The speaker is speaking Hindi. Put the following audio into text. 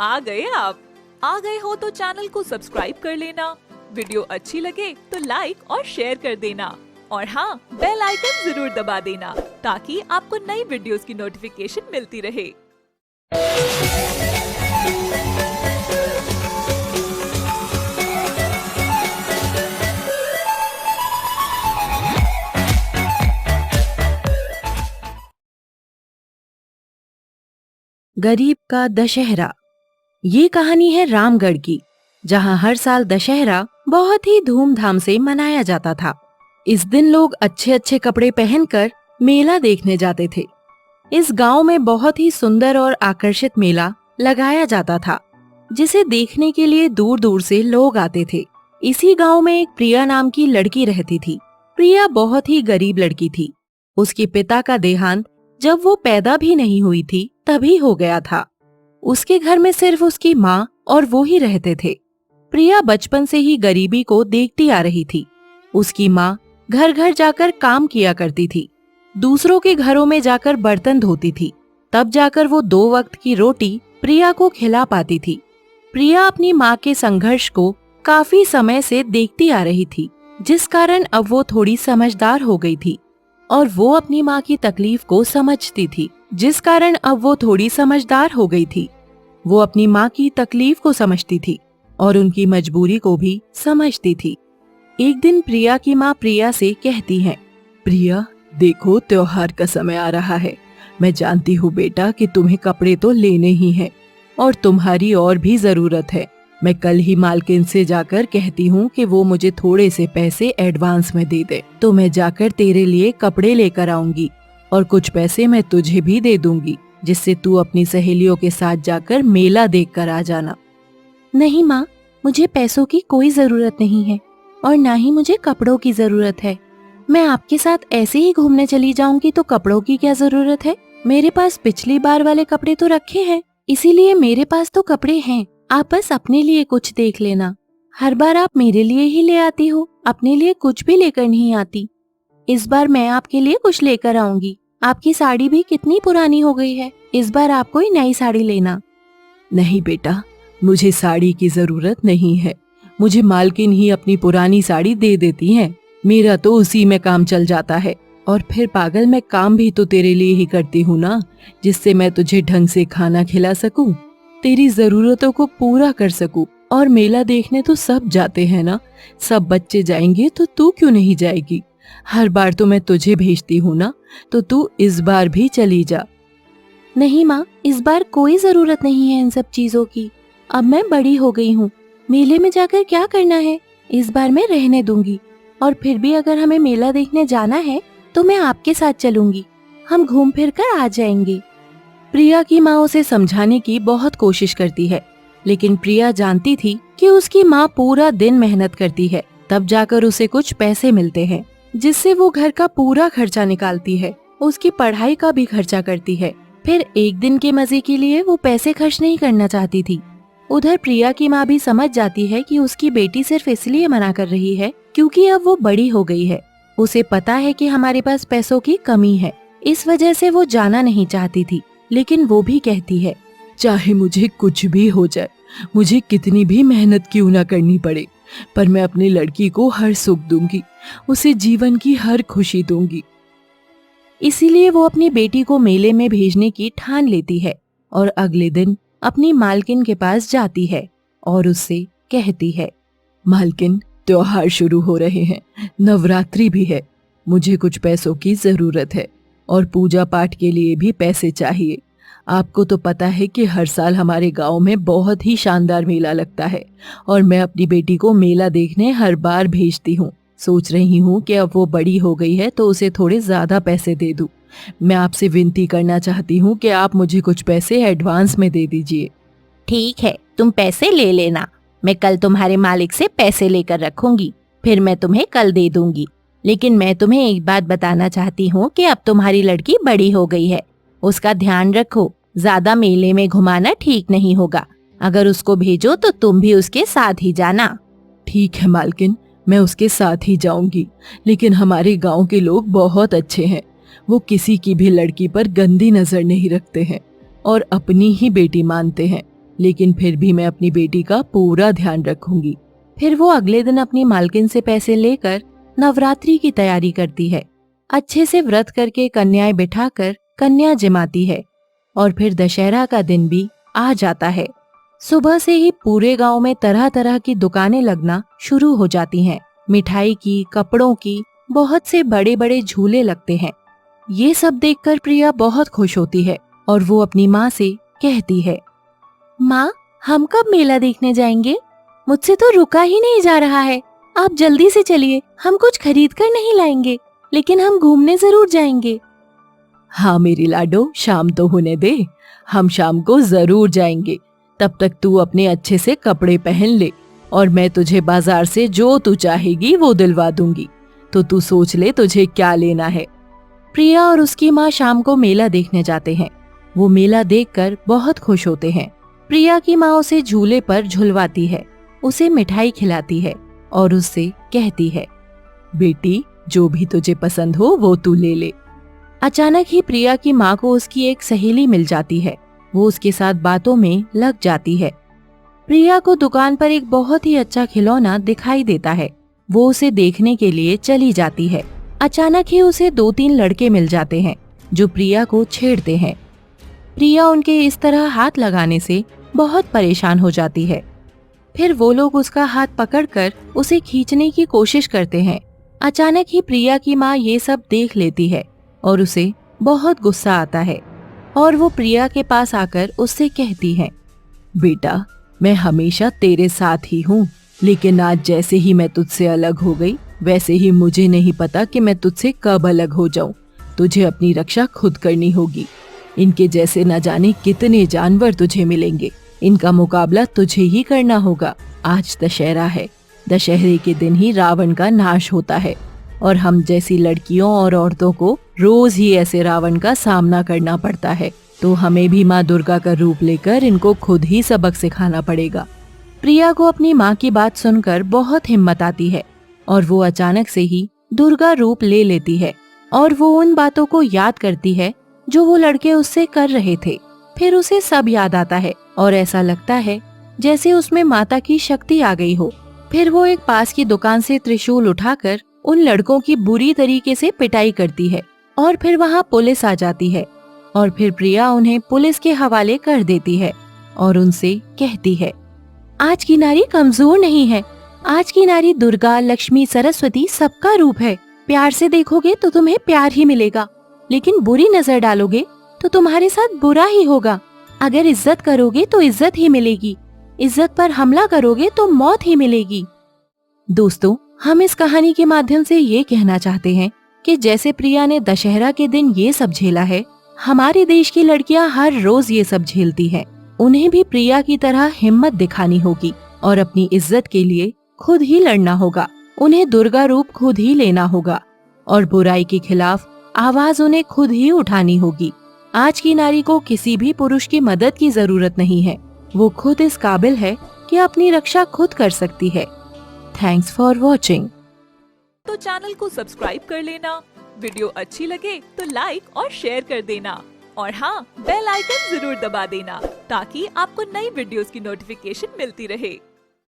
आ गए आप। आ गए हो तो चैनल को सब्सक्राइब कर लेना, वीडियो अच्छी लगे तो लाइक और शेयर कर देना और हाँ, बेल आइकन जरूर दबा देना ताकि आपको नई वीडियोस की नोटिफिकेशन मिलती रहे। गरीब का दशहरा। ये कहानी है रामगढ़ की, जहाँ हर साल दशहरा बहुत ही धूमधाम से मनाया जाता था। इस दिन लोग अच्छे अच्छे कपड़े पहनकर मेला देखने जाते थे। इस गांव में बहुत ही सुंदर और आकर्षित मेला लगाया जाता था, जिसे देखने के लिए दूर दूर से लोग आते थे। इसी गांव में एक प्रिया नाम की लड़की रहती थी। प्रिया बहुत ही गरीब लड़की थी। उसके पिता का देहांत जब वो पैदा भी नहीं हुई थी तभी हो गया था। उसके घर में सिर्फ उसकी माँ और वो ही रहते थे। प्रिया बचपन से ही गरीबी को देखती आ रही थी। उसकी माँ घर घर जाकर काम किया करती थी, दूसरों के घरों में जाकर बर्तन धोती थी, तब जाकर वो 2 वक्त की रोटी प्रिया को खिला पाती थी। प्रिया अपनी माँ के संघर्ष को काफी समय से देखती आ रही थी, जिस कारण अब वो थोड़ी समझदार हो गई थी और वो अपनी माँ की तकलीफ को समझती थी। जिस कारण अब वो थोड़ी समझदार हो गई थी। वो अपनी माँ की तकलीफ को समझती थी और उनकी मजबूरी को भी समझती थी। एक दिन प्रिया की माँ प्रिया से कहती है, प्रिया देखो, त्योहार का समय आ रहा है। मैं जानती हूँ बेटा कि तुम्हें कपड़े तो लेने ही हैं और तुम्हारी और भी जरूरत है। मैं कल ही मालकिन से जाकर कहती हूँ कि वो मुझे थोड़े से पैसे एडवांस में दे दे, तो मैं जाकर तेरे लिए कपड़े लेकर आऊंगी और कुछ पैसे मैं तुझे भी दे दूंगी, जिससे तू अपनी सहेलियों के साथ जाकर मेला देख कर आ जाना। नहीं माँ, मुझे पैसों की कोई जरूरत नहीं है और ना ही मुझे कपड़ों की जरूरत है। मैं आपके साथ ऐसे ही घूमने चली जाऊंगी तो कपड़ों की क्या जरूरत है। मेरे पास पिछली बार वाले कपड़े तो रखे हैं, इसीलिए मेरे पास तो कपड़े हैं। आप बस अपने लिए कुछ देख लेना। हर बार आप मेरे लिए ही ले आती हो, अपने लिए कुछ भी लेकर नहीं आती। इस बार मैं आपके लिए कुछ लेकर आऊंगी। आपकी साड़ी भी कितनी पुरानी हो गई है, इस बार आप कोई नई साड़ी लेना। नहीं बेटा, मुझे साड़ी की जरूरत नहीं है। मुझे मालकिन ही अपनी पुरानी साड़ी दे देती हैं। मेरा तो उसी में काम चल जाता है। और फिर पागल, मैं काम भी तो तेरे लिए ही करती हूँ ना, जिससे मैं तुझे ढंग से खाना खिला सकूं, तेरी जरूरतों को पूरा कर सकूं। और मेला देखने तो सब जाते हैं ना, सब बच्चे जाएंगे तो तू क्यों नहीं जाएगी। हर बार तो मैं तुझे भेजती हूँ ना, तो तू इस बार भी चली जा। नहीं माँ, इस बार कोई जरूरत नहीं है इन सब चीजों की। अब मैं बड़ी हो गई हूँ, मेले में जाकर क्या करना है। इस बार मैं रहने दूंगी और फिर भी अगर हमें मेला देखने जाना है तो मैं आपके साथ चलूंगी। हम घूम फिर कर आ जाएंगे। प्रिया की माँ उसे समझाने की बहुत कोशिश करती है, लेकिन प्रिया जानती थी कि उसकी माँ पूरा दिन मेहनत करती है, तब जाकर उसे कुछ पैसे मिलते हैं, जिससे वो घर का पूरा खर्चा निकालती है, उसकी पढ़ाई का भी खर्चा करती है। फिर एक दिन के मजे के लिए वो पैसे खर्च नहीं करना चाहती थी। उधर प्रिया की माँ भी समझ जाती है कि उसकी बेटी सिर्फ इसलिए मना कर रही है क्योंकि अब वो बड़ी हो गई है। उसे पता है कि हमारे पास पैसों की कमी है, इस वजह से वो जाना नहीं चाहती थी। लेकिन वो भी कहती है, चाहे मुझे कुछ भी हो जाए, मुझे कितनी भी मेहनत क्यों ना करनी पड़े, पर मैं अपनी लड़की को हर सुख दूंगी, उसे जीवन की हर खुशी दूंगी। इसीलिए वो अपनी बेटी को मेले में भेजने की ठान लेती है और अगले दिन अपनी मालकिन के पास जाती है और उससे कहती है, मालकिन, त्योहार शुरू हो रहे हैं, नवरात्रि भी है, मुझे कुछ पैसों की जरूरत है और पूजा पाठ के लिए भी पैसे चाहिए। आपको तो पता है कि हर साल हमारे गांव में बहुत ही शानदार मेला लगता है और मैं अपनी बेटी को मेला देखने हर बार भेजती हूँ। सोच रही हूँ कि अब वो बड़ी हो गई है तो उसे थोड़े ज्यादा पैसे दे दूँ। मैं आपसे विनती करना चाहती हूँ कि आप मुझे कुछ पैसे एडवांस में दे दीजिए। ठीक है, तुम पैसे ले लेना। मैं कल तुम्हारे मालिक से पैसे लेकर रखूंगी, फिर मैं तुम्हें कल दे दूंगी। लेकिन मैं तुम्हें एक बात बताना चाहती हूँ कि अब तुम्हारी लड़की बड़ी हो गई है, उसका ध्यान रखो। ज्यादा मेले में घुमाना ठीक नहीं होगा। अगर उसको भेजो तो तुम भी उसके साथ ही जाना। ठीक है मालकिन, मैं उसके साथ ही जाऊंगी, लेकिन हमारे गांव के लोग बहुत अच्छे हैं। वो किसी की भी लड़की पर गंदी नजर नहीं रखते हैं और अपनी ही बेटी मानते हैं। लेकिन फिर भी मैं अपनी बेटी का पूरा ध्यान रखूंगी। फिर वो अगले दिन अपनी मालकिन से पैसे लेकर नवरात्रि की तैयारी करती है। अच्छे से व्रत करके कन्याएं बिठाकर कन्या जिमाती है और फिर दशहरा का दिन भी आ जाता है। सुबह से ही पूरे गांव में तरह तरह की दुकानें लगना शुरू हो जाती हैं। मिठाई की, कपड़ों की, बहुत से बड़े बड़े झूले लगते हैं। ये सब देखकर प्रिया बहुत खुश होती है और वो अपनी माँ से कहती है, माँ, हम कब मेला देखने जाएंगे? मुझसे तो रुका ही नहीं जा रहा है। आप जल्दी से चलिए, हम कुछ खरीद कर नहीं लाएंगे, लेकिन हम घूमने जरूर जाएंगे। हाँ मेरी लाडो, शाम तो होने दे, हम शाम को जरूर जाएंगे। तब तक तू अपने अच्छे से कपड़े पहन ले और मैं तुझे बाजार से जो तू चाहेगी वो दिलवा दूंगी। तो तू सोच ले तुझे क्या लेना है। प्रिया और उसकी माँ शाम को मेला देखने जाते हैं। वो मेला देखकर बहुत खुश होते हैं। प्रिया की माँ उसे झूले पर झुलवाती है, उसे मिठाई खिलाती है और उससे कहती है, बेटी जो भी तुझे पसंद हो वो तू ले ले। अचानक ही प्रिया की माँ को उसकी एक सहेली मिल जाती है। वो उसके साथ बातों में लग जाती है। प्रिया को दुकान पर एक बहुत ही अच्छा खिलौना दिखाई देता है। वो उसे देखने के लिए चली जाती है। अचानक ही उसे 2-3 लड़के मिल जाते हैं जो प्रिया को छेड़ते हैं। प्रिया उनके इस तरह हाथ लगाने से बहुत परेशान हो जाती है। फिर वो लोग उसका हाथ पकड़कर उसे खींचने की कोशिश करते हैं। अचानक ही प्रिया की माँ ये सब देख लेती है और उसे बहुत गुस्सा आता है और वो प्रिया के पास आकर उससे कहती है, बेटा मैं हमेशा तेरे साथ ही हूँ, लेकिन आज जैसे ही मैं तुझसे अलग हो गई वैसे ही मुझे नहीं पता कि मैं तुझसे कब अलग हो जाऊं। तुझे अपनी रक्षा खुद करनी होगी। इनके जैसे न जाने कितने जानवर तुझे मिलेंगे, इनका मुकाबला तुझे ही करना होगा। आज दशहरा है, दशहरे के दिन ही रावण का नाश होता है और हम जैसी लड़कियों और औरतों को रोज ही ऐसे रावण का सामना करना पड़ता है। तो हमें भी माँ दुर्गा का रूप लेकर इनको खुद ही सबक सिखाना पड़ेगा। प्रिया को अपनी माँ की बात सुनकर बहुत हिम्मत आती है और वो अचानक से ही दुर्गा रूप ले लेती है और वो उन बातों को याद करती है जो वो लड़के उससे कर रहे थे। फिर उसे सब याद आता है और ऐसा लगता है जैसे उसमें माता की शक्ति आ गई हो। फिर वो एक पास की दुकान से त्रिशूल उठाकर उन लड़कों की बुरी तरीके से पिटाई करती है और फिर वहाँ पुलिस आ जाती है और फिर प्रिया उन्हें पुलिस के हवाले कर देती है और उनसे कहती है, आज की नारी कमजोर नहीं है। आज की नारी दुर्गा, लक्ष्मी, सरस्वती सबका रूप है। प्यार से देखोगे तो तुम्हें प्यार ही मिलेगा, लेकिन बुरी नजर डालोगे तो तुम्हारे साथ बुरा ही होगा। अगर इज्जत करोगे तो इज्जत ही मिलेगी, इज्जत पर हमला करोगे तो मौत ही मिलेगी। दोस्तों, हम इस कहानी के माध्यम से ये कहना चाहते हैं कि जैसे प्रिया ने दशहरा के दिन ये सब झेला है, हमारे देश की लड़कियां हर रोज ये सब झेलती हैं। उन्हें भी प्रिया की तरह हिम्मत दिखानी होगी और अपनी इज्जत के लिए खुद ही लड़ना होगा। उन्हें दुर्गा रूप खुद ही लेना होगा और बुराई के खिलाफ आवाज उन्हें खुद ही उठानी होगी। आज की नारी को किसी भी पुरुष की मदद की जरूरत नहीं है। वो खुद इस काबिल है कि अपनी रक्षा खुद कर सकती है। Thanks for watching. तो चैनल को सब्सक्राइब कर लेना, वीडियो अच्छी लगे तो लाइक और शेयर कर देना और हाँ, बेल आइकन जरूर दबा देना ताकि आपको नई वीडियोस की नोटिफिकेशन मिलती रहे।